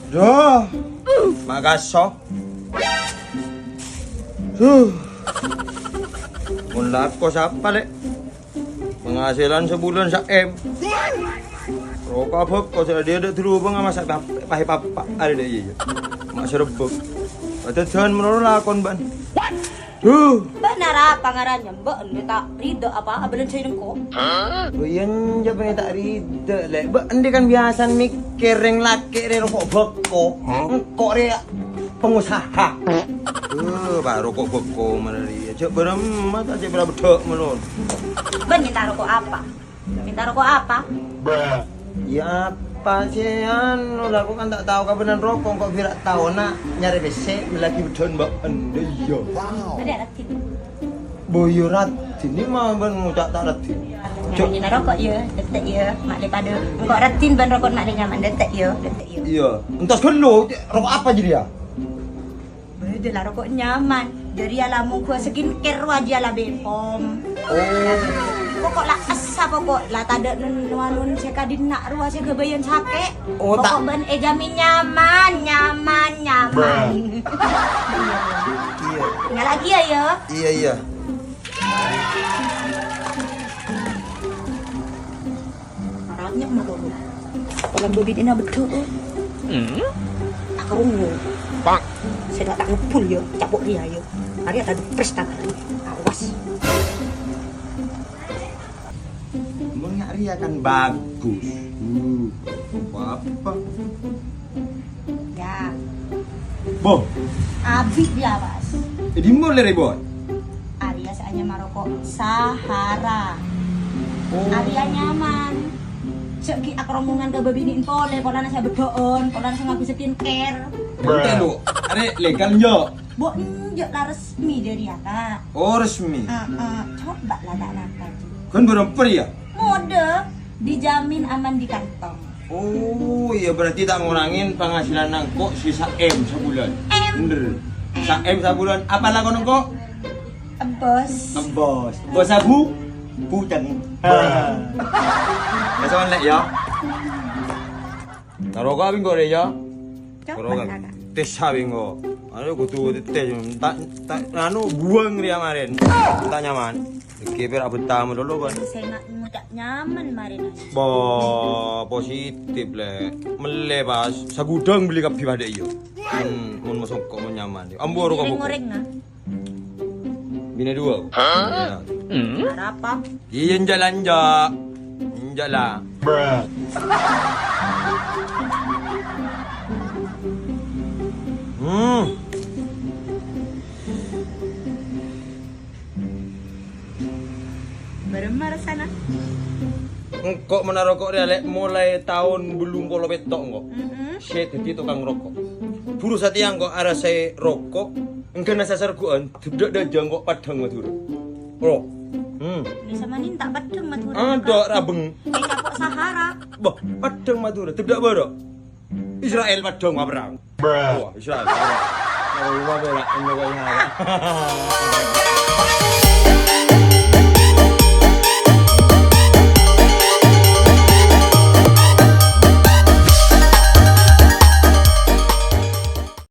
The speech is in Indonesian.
Duh, magaso. Mula ko sa pali. Penghasilan sebulan sa M. Roka bok ko sa dia ada dulu bang masak pakai papa ada deh iya. Mak serebek. Ada tuhan menurut lakon ban. Benar apa ngarannya? Mbak, ini tak rida apa? Abelan saya nengko. Buyan jaban tak rida lek. Ba ande kan biasa mikir yang laki re rokok beko. Kok re pengusaha. Baru kok beko mana dia. Cek beremat aja berapa bedok menurut. Ben minta rokok apa? Minta rokok apa? Ya apa sih anu aku kan tak tahu kabenan rokok kok virak tahu nak nyari besek lagi bedon mbak ande yo. Ada ratin. Boyorat ini mah ben ngucak tak ratin. Ini rokok ya, detek ya, mak daripada engkau ratin ban rokok mak dia nyaman detek ya, detek ya. Iya, entas gelo rokok apa jadi ya? Beda lah rokok nyaman. Dari alamu ku skincare wajah lah Bepom. Pokok lah asa pokok lah tada nun sekadin nak ruah saya kebayan sake. Pokok ben jamin nyaman. Iya. Nggak lagi ya? Iya. Orangnya mau dulu. Kalau bobit ini betul. Aku rungu. Pak. Saya tak ngepul ya, capok dia ya. Hari ada pres tak awas. Menyak Ria kan bagus. Apa? Ya, Boh, abi dia bas. jadi mulai ribut. Arya seanya Maroko Sahara. Arya nyaman. Seki aku rombongan ke babiniin pole, kalau saya berdoon, kalau saya ngaku skincare. Betul lu, are legal yo. Bo njok lah resmi dari kak. Oh resmi. Coba lah tak nampak. Kan beremper ya? Mode dijamin aman di kantong. Oh iya berarti tak ngurangin penghasilan nangkok sisa M sebulan. Bener. Sisa M sebulan. Apalah kono kok? Bos. Bos sabu. Putang. Masuk lek ya. Karo ka bingo re ya. Karo Coba ka. lah. Tes bingo. Anu kudu tes tak anu buang dia kemarin. Tak nyaman. Keber apa tamu dulu kan. Saya nggak nyaman marin. Positif le. Melebas sagudang beli kapi pada iyo. Mun masuk kok mun nyaman. Ambor kok. Goreng nah. Bini dua. Apa? Iya jalan ja. Jalan. Beremar sana. Engkok menarokok dia lek mulai tahun belum polo petok engkok. Saya jadi tukang rokok. Buru satiang kok arah saya rokok. Engkau nasa serguan. Tidak ada jangkok padang Madura. Rok. Ini sama nih tak badeng Madura. Ada rabeng. Capok Sahara. Bah, padang Madura. Tidak baru. Israel padang perang. Wah, Israel. Kalau rumah berak, enggak kayak